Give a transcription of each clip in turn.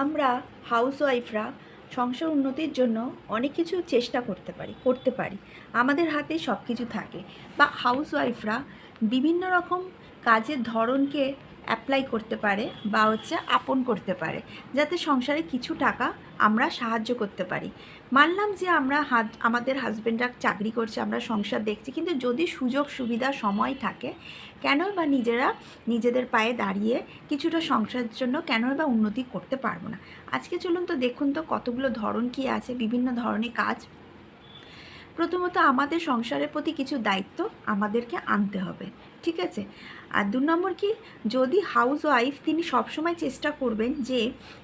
আমরা হাউসওয়াইফরা সংসার উন্নতির জন্য অনেক কিছু চেষ্টা করতে পারি। আমাদের হাতে সব কিছু থাকে, বা হাউসওয়াইফরা বিভিন্ন রকম কাজের ধরনকে অ্যাপ্লাই করতে পারে বা আপন করতে পারে, যাতে সংসারে কিছু টাকা আমরা সাহায্য করতে পারি। মানলাম যে আমরা আমাদের হাজব্যান্ডরা চাকরি করছে, আমরা সংসার দেখছি, কিন্তু যদি সুযোগ সুবিধা সময় থাকে, কেন বা নিজেদের পায়ে দাঁড়িয়ে কিছুটা সংসারের জন্য কেন বা উন্নতি করতে পারবো না। আজকে চলুন তো দেখুন তো কতগুলো ধরন কি আছে, বিভিন্ন ধরনের কাজ। প্রথমত আমাদের সংসারের প্রতি কিছু দায়িত্ব আমাদেরকে আনতে হবে, ঠিক আছে। আর 2 নম্বর কি, যদি হাউসওয়াইফ তিনি সবসময় চেষ্টা করবেন যে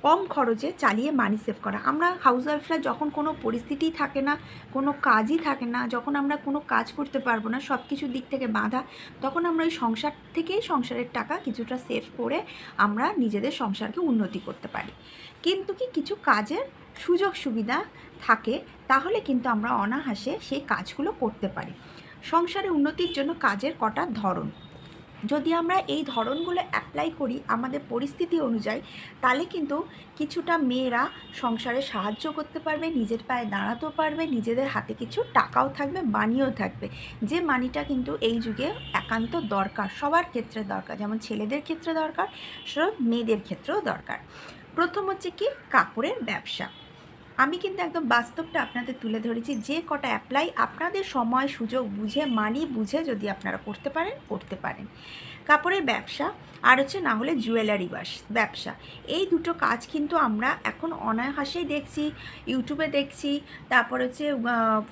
কম খরচে চালিয়ে মানি সেভ করা। আমরা হাউসওয়াইফরা যখন কোনো পরিস্থিতিই থাকে না, কোনো কাজই থাকে না, যখন আমরা কোনো কাজ করতে পারবো না, সব কিছুর দিক থেকে বাধা, তখন আমরা ওই সংসার থেকেই সংসারের টাকা কিছুটা সেভ করে আমরা নিজেদের সংসারকে উন্নতি করতে পারি। কিন্তু কিছু কাজের সুযোগ সুবিধা থাকে, তাহলে কিন্তু আমরা অনায়াসে সেই কাজগুলো করতে পারি। সংসারে উন্নতির জন্য কাজের কটা ধরন, যদি আমরা এই ধরনগুলো অ্যাপ্লাই করি আমাদের পরিস্থিতি অনুযায়ী, তাহলে কিন্তু কিছুটা মেয়েরা সংসারে সাহায্য করতে পারবে, নিজের পায়ে দাঁড়াতেও পারবে, নিজেদের হাতে কিছু টাকাও থাকবে, মানিও থাকবে, যে মানিটা কিন্তু এই যুগে একান্ত দরকার, সবার ক্ষেত্রে দরকার, যেমন ছেলেদের ক্ষেত্রে দরকার, সব মেয়েদের ক্ষেত্রেও দরকার। প্রথম হচ্ছে কি, কাপড়ের ব্যবসা। আমি কিন্তু একদম বাস্তবটা আপনাদের তুলে ধরেছি, যে কটা অ্যাপ্লাই আপনাদের সময় সুযোগ বুঝে মানি বুঝে যদি আপনারা করতে পারেন। কাপড়ের ব্যবসা, আর না হলে জুয়েলারি ব্যবসা। এই দুটো কাজ কিন্তু আমরা এখন অনায়াসেই দেখছি, ইউটিউবে দেখছি, তারপর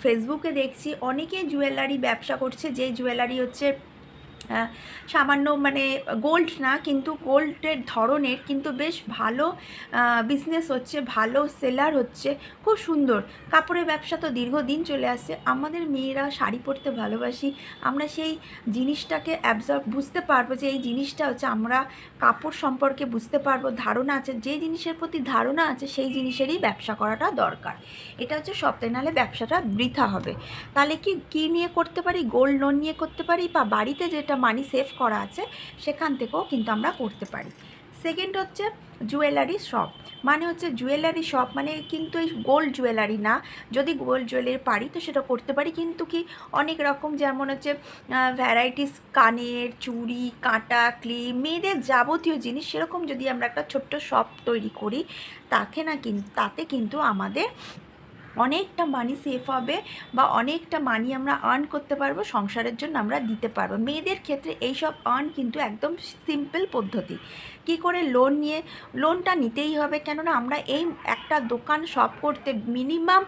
ফেসবুকে দেখছি, অনেকে জুয়েলারি ব্যবসা করছে, যে জুয়েলারি সামান্য মানে গোল্ড না, কিন্তু গোল্ডের ধরনের কিন্তু বেশ ভালো বিজনেস হচ্ছে, ভালো সেলার হচ্ছে, খুব সুন্দর। কাপড়ের ব্যবসা তো দীর্ঘদিন চলে আসছে। আমাদের মেয়েরা শাড়ি পরতে ভালোবাসি, আমরা সেই জিনিসটাকে বুঝতে পারবো যে এই জিনিসটা আমরা কাপড় সম্পর্কে বুঝতে পারবো, ধারণা আছে, যে জিনিসের প্রতি ধারণা আছে সেই জিনিসেরই ব্যবসা করাটা দরকার। এটা সপ্তাহে, নাহলে ব্যবসাটা বৃথা হবে। তাহলে কি নিয়ে করতে পারি, গোল্ড লোন নিয়ে করতে পারি, বা বাড়িতে যেটা মানি সেভ করা আছে সেখান থেকেও কিন্তু আমরা করতে পারি। সেকেন্ড হচ্ছে জুয়েলারি শপ, মানে জুয়েলারি শপ মানে কিন্তু এই গোল্ড জুয়েলারি না, যদি গোল্ড জুয়েলারি পারি তো সেটা করতে পারি, কিন্তু অনেক রকম, যেমন ভ্যারাইটিস, কানের চুড়ি, কাঁটা, ক্লিপ, মেয়েদের যাবতীয় জিনিস, সেরকম যদি আমরা একটা ছোট্ট শপ তৈরি করি, তাতে কিন্তু আমাদের অনেকটা মানি সেভ হবে, বা অনেকটা মানি আমরা আর্ন করতে পারবো, সংসারের জন্য আমরা দিতে পারবো। মেয়েদের ক্ষেত্রে এইসব আর্ন কিন্তু একদম সিম্পল পদ্ধতি। কি করে লোনটা নিতেই হবে, কেননা আমরা এই একটা দোকান শপ করতে মিনিমাম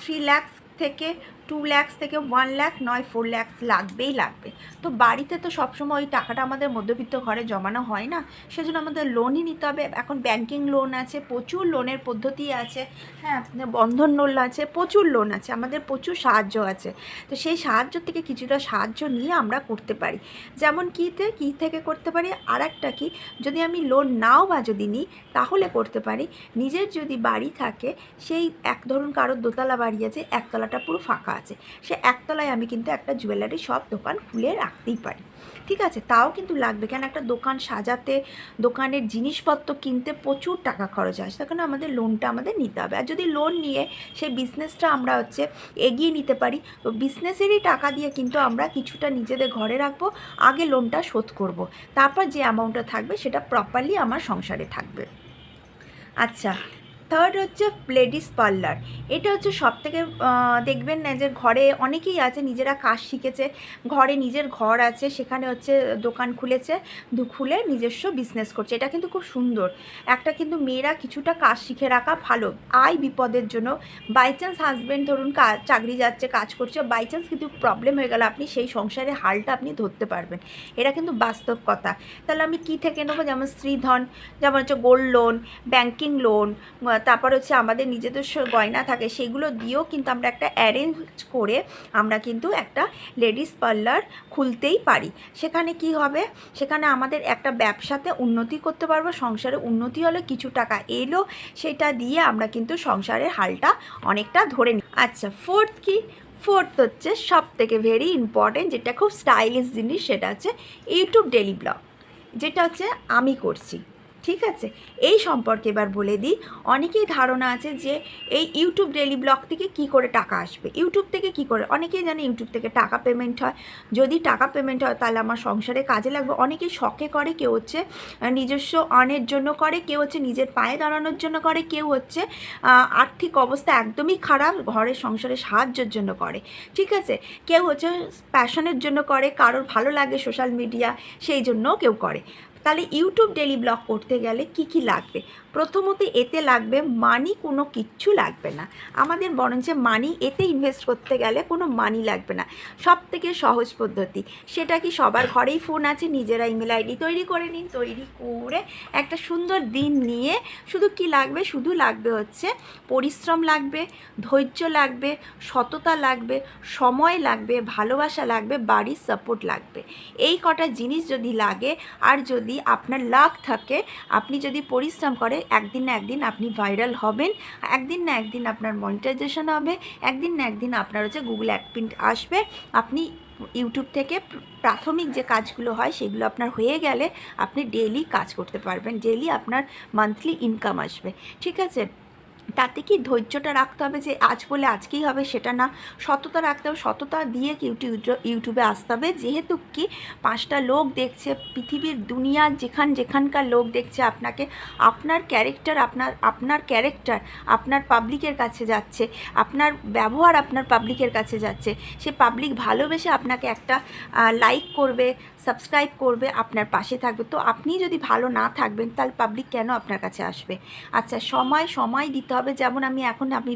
3 লাখ থেকে 2 লাখ থেকে 1 লাখ নয় 4 লাখ লাগবে। তো বাড়িতে তো সবসময় ওই টাকাটা আমাদের মধ্যবিত্ত ঘরে জমানো হয় না, সেজন্য আমাদের লোনই নিতে হবে। এখন ব্যাংকিং লোন আছে, প্রচুর লোনের পদ্ধতি আছে, হ্যাঁ, বন্ধন লোন আছে, প্রচুর লোন আছে, আমাদের প্রচুর সাহায্য আছে। তো সেই সাহায্য থেকে কিছুটা সাহায্য নিয়ে আমরা করতে পারি। যেমন কী থেকে করতে পারি, আর একটা কি, যদি আমি লোন নাও বা যদি নিই, তাহলে করতে পারি, নিজের যদি বাড়ি থাকে, সেই ধরুন কারোর দোতলা বাড়ি আছে, একতলাটা পুরো ফাঁকা আছে, সে একতলায় আমি কিন্তু একটা জুয়েলারি শপ দোকান খুলে রাখতেই পারি, ঠিক আছে। তাও কিন্তু লাগবে, কেন একটা দোকান সাজাতে, দোকানের জিনিসপত্র কিনতে প্রচুর টাকা খরচ আসে, তখন আমাদের লোনটা আমাদের নিতে হবে। আর যদি লোন নিয়ে সেই বিজনেসটা আমরা এগিয়ে নিতে পারি, তো বিজনেসেরই টাকা দিয়ে কিন্তু আমরা কিছুটা নিজেদের ঘরে রাখবো, আগে লোনটা শোধ করব, তারপর যে অ্যামাউন্টটা থাকবে সেটা প্রপারলি আমার সংসারে থাকবে। আচ্ছা, থার্ড হচ্ছে লেডিস পার্লার। এটা সবথেকে দেখবেন না, যে ঘরে অনেকেই আছে নিজেরা কাজ শিখেছে, ঘরে নিজের ঘর আছে, সেখানে দোকান খুলে নিজস্ব বিজনেস করছে, এটা কিন্তু খুব সুন্দর একটা, কিন্তু মেয়েরা কিছুটা কাজ শিখে রাখা ভালো, বিপদের জন্য। বাই চান্স হাজব্যান্ড ধরুন চাকরি যাচ্ছে, কাজ করছে, বাই চান্স কিন্তু প্রবলেম হয়ে গেল, আপনি সেই সংসারের হালটা আপনি ধরতে পারবেন, এটা কিন্তু বাস্তব কথা। তাহলে আমি কি থেকে নেবো, যেমন স্ত্রীধন, যেমন গোল্ড লোন, ব্যাংকিং লোন, তারপর আমাদের নিজেদের গয়না থাকে, সেগুলো দিয়েও কিন্তু আমরা একটা অ্যারেঞ্জ করে আমরা কিন্তু একটা লেডিস পার্লার খুলতেই পারি। সেখানে কি হবে, সেখানে আমাদের একটা ব্যবসাতে উন্নতি করতে পারবো, সংসারে উন্নতি হলে কিছু টাকা এলো, সেটা দিয়ে আমরা কিন্তু সংসারের হালটা অনেকটা ধরে নিই। আচ্ছা, ফোর্থ হচ্ছে সব থেকে ভেরি ইম্পর্টেন্ট, যেটা খুব স্টাইলিশ জিনিস, সেটা ইউটিউব ডেলি ব্লগ, যেটা আমি করছি, ঠিক আছে, এই সম্পর্কে এবার বলে দিই। অনেকেই ধারণা আছে যে এই ইউটিউব ডেইলি ব্লগ থেকে কি করে টাকা আসবে, ইউটিউব থেকে কি করে, অনেকেই জানে ইউটিউব থেকে টাকা পেমেন্ট হয়। যদি টাকা পেমেন্ট হয় তাহলে আমার সংসারে কাজে লাগবে। অনেকেই শখে করে, কেউ হচ্ছে নিজস্ব আর্নের জন্য করে, কেউ হচ্ছে নিজের পায়ে দাঁড়ানোর জন্য করে, কেউ হচ্ছে আর্থিক অবস্থা একদমই খারাপ, ঘরের সংসারে সাহায্যের জন্য করে। ঠিক আছে, কেউ হচ্ছে প্যাশনের জন্য করে, কারোর ভালো লাগে সোশ্যাল মিডিয়া সেই জন্যও কেউ করে। তাহলে ইউটিউব ডেইলি ব্লগ করতে গেলে কি কি লাগবে? প্রথমত এতে লাগবে মানি, কোনো কিচ্ছু লাগবে না আমাদের, বরঞ্চ মানি এতে ইনভেস্ট করতে গেলে কোনো মানি লাগবে না। সব থেকে সহজ পদ্ধতি সেটা কি, সবার ঘরেই ফোন আছে, নিজেরা ইমেল আইডি তৈরি করে নিন, তৈরি করে একটা সুন্দর দিন নিয়ে, শুধু কি লাগবে, শুধু লাগবে হচ্ছে পরিশ্রম লাগবে, ধৈর্য লাগবে, সততা লাগবে, সময় লাগবে, ভালোবাসা লাগবে, বাড়ির সাপোর্ট লাগবে। এই কটা জিনিস যদি লাগে, আর যদি আপনার লাক থাকে, আপনি যদি পরিশ্রম করে, একদিন না একদিন আপনি ভাইরাল হবেন, একদিন না একদিন আপনার মনিটাইজেশন হবে, একদিন না একদিন আপনার হচ্ছে গুগল অ্যাডপিন আসবে। আপনি ইউটিউব থেকে প্রাথমিক যে কাজগুলো হয় সেগুলো আপনার হয়ে গেলে আপনি ডেইলি কাজ করতে পারবেন, ডেইলি আপনার মান্থলি ইনকাম আসবে। ঠিক আছে, তাতে কি ধৈর্যটা রাখতে হবে যে আজ বলে আজকেই হবে সেটা না, সততা রাখতে হবে, সততা দিয়ে ইউটিউবে আসতে হবে। যেহেতু কি 5টা লোক দেখছে, পৃথিবীর দুনিয়ার যেখানকার লোক দেখছে আপনাকে, আপনার ক্যারেক্টার আপনার পাবলিকের কাছে যাচ্ছে, আপনার ব্যবহার আপনার পাবলিকের কাছে যাচ্ছে, সে পাবলিক ভালোবেসে আপনাকে একটা লাইক করবে, সাবস্ক্রাইব করবে, আপনার পাশে থাকবে। তো আপনি যদি ভালো না থাকবেন তাহলে পাবলিক কেন আপনার কাছে আসবে? আচ্ছা, সময় দিতে হবে। যেমন আমি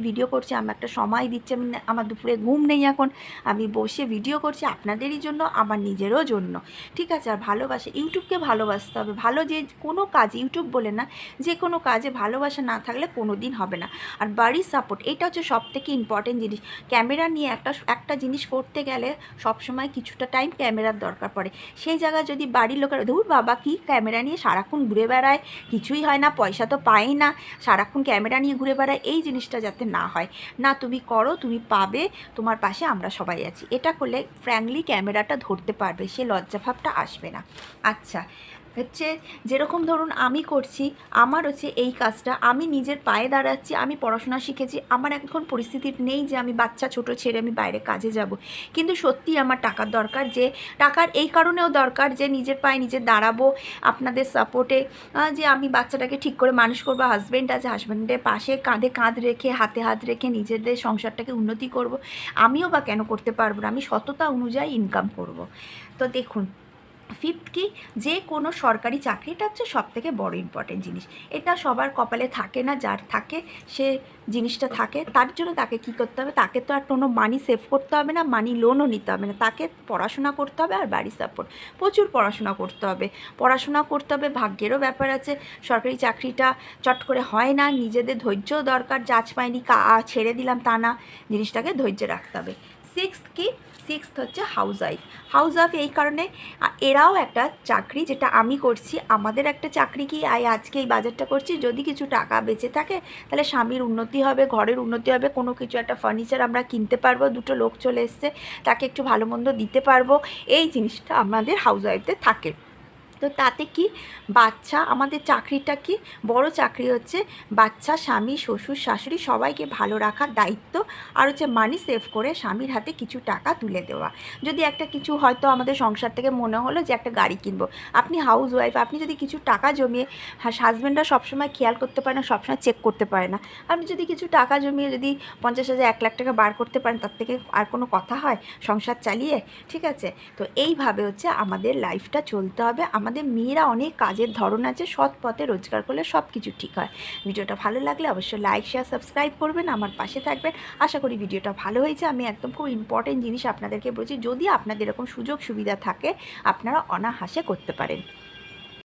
ভিডিও করছি, আমি একটা সময় দিচ্ছি, আমার দুপুরে ঘুম নেই, এখন আমি বসে ভিডিও করছি আপনাদেরই জন্য, আমার নিজেরও জন্য। ঠিক আছে, আর ভালোবাসা, ইউটিউবকে ভালোবাসতে হবে। ভালো যে কোনো কাজ, ইউটিউব বলে না, যে কোনো কাজে ভালোবাসা না থাকলে কোনো দিন হবে না। আর বাড়ির সাপোর্ট, এটা হচ্ছে সবথেকে ইম্পর্টেন্ট জিনিস। ক্যামেরা নিয়ে একটা জিনিস করতে গেলে সবসময় কিছুটা টাইম ক্যামেরার দরকার পড়ে। সেই জায়গায় যদি বাড়ির লোকেরা, ধুর বাবা কি ক্যামেরা নিয়ে সারাক্ষণ ঘুরে বেড়ায়, কিছুই হয় না, পয়সা তো পাই না, সারাক্ষণ ক্যামেরা নিয়ে ঘুরে বেড়ায়, এই জিনিসটা যাতে না হয়। না, তুমি করো, তুমি পাবে, তোমার পাশে আমরা সবাই আছি। এটা করলে ফ্র্যাঙ্কলি ক্যামেরাটা ধরতে পারবে, সে লজ্জাভাবটা আসবে না। আচ্ছা, হচ্ছে যেরকম ধরুন আমি করছি, আমার হচ্ছে এই কাজটা, আমি নিজের পায়ে দাঁড়াচ্ছি, আমি পড়াশোনা শিখেছি, আমার এখন পরিস্থিতি নেই যে আমি বাচ্চা ছোট ছেড়ে আমি বাইরে কাজে যাব, কিন্তু সত্যি আমার টাকার দরকার, যে টাকার এই কারণেও দরকার যে নিজের পায়ে নিজে দাঁড়াবো, আপনাদের সাপোর্টে, যে আমি বাচ্চাটাকে ঠিক করে মানুষ করবো, হাজব্যান্ড আছে, হাজব্যান্ডের পাশে কাঁধে কাঁধ রেখে, হাতে হাত রেখে নিজেদের সংসারটাকে উন্নতি করব। আমিও বা কেন করতে পারবো না? আমি সততা অনুযায়ী ইনকাম করব। তো দেখুন, ফিফথ কি, যে কোনো সরকারি চাকরিটা হচ্ছে সবথেকে বড় ইম্পর্টেন্ট জিনিস। এটা সবার কপালে থাকে না, যার থাকে সে জিনিসটা থাকে। তার জন্য তাকে কি করতে হবে? তাকে তো আর কোনো মানি সেভ করতে হবে না, মানি লোনও নিতে হবে না, তাকে পড়াশোনা করতে হবে, আর বাড়ি সাপোর্ট, প্রচুর পড়াশোনা করতে হবে, ভাগ্যেরও ব্যাপার আছে। সরকারি চাকরিটা চট করে হয় না, নিজেদের ধৈর্যও দরকার, জাজ পাইনি ছেড়ে দিলাম তা না, জিনিসটাকে ধৈর্য রাখতে হবে। সিক্সথ হচ্ছে হাউস ওয়াইফ। এই কারণে এরাও একটা চাকরি, যেটা আমি করছি, আমাদের একটা চাকরি কি, আজকে এই বাজারটা করছি, যদি কিছু টাকা বেঁচে থাকে তাহলে স্বামীর উন্নতি হবে, ঘরের উন্নতি হবে, কোনো কিছু একটা ফার্নিচার আমরা কিনতে পারবো, দুটো লোক চলে এসছে, তাকে একটু ভালো মন্দ দিতে পারবো, এই জিনিসটা আমাদের হাউস ওয়াইফদের থাকে। তো তাতে কি, বাচ্চা, আমাদের চাকরিটা কি, বড় চাকরি হচ্ছে বাচ্চা, স্বামী, শ্বশুর, শাশুড়ি সবাইকে ভালো রাখার দায়িত্ব, আর হচ্ছে মানি সেভ করে স্বামীর হাতে কিছু টাকা তুলে দেওয়া। যদি একটা কিছু হয়তো আমাদের সংসার থেকে মনে হলো যে একটা গাড়ি কিনবো, আপনি হাউস ওয়াইফ, আপনি যদি কিছু টাকা জমিয়ে, হাজব্যান্ডরা সবসময় খেয়াল করতে পারে না, সবসময় চেক করতে পারে না, আপনি যদি কিছু টাকা জমিয়ে যদি 50,000 1 লাখ টাকা বার করতে পারেন, তার থেকে আর কোনো কথা হয় সংসার চালিয়ে? ঠিক আছে, তো এইভাবে হচ্ছে আমাদের লাইফটা চলতে হবে। আমাদের মেয়েরা অনেক কাজের ধরন আছে, সৎ পথে রোজগার করলে সব কিছু ঠিক হয়। ভিডিওটা ভালো লাগলে অবশ্যই লাইক, শেয়ার, সাবস্ক্রাইব করবেন, আমার পাশে থাকবেন। আশা করি ভিডিওটা ভালো হয়েছে। আমি একদম খুব ইম্পর্টেন্ট জিনিস আপনাদেরকে বলছি, যদি আপনাদের এরকম সুযোগ সুবিধা থাকে আপনারা অনায়াসে করতে পারেন।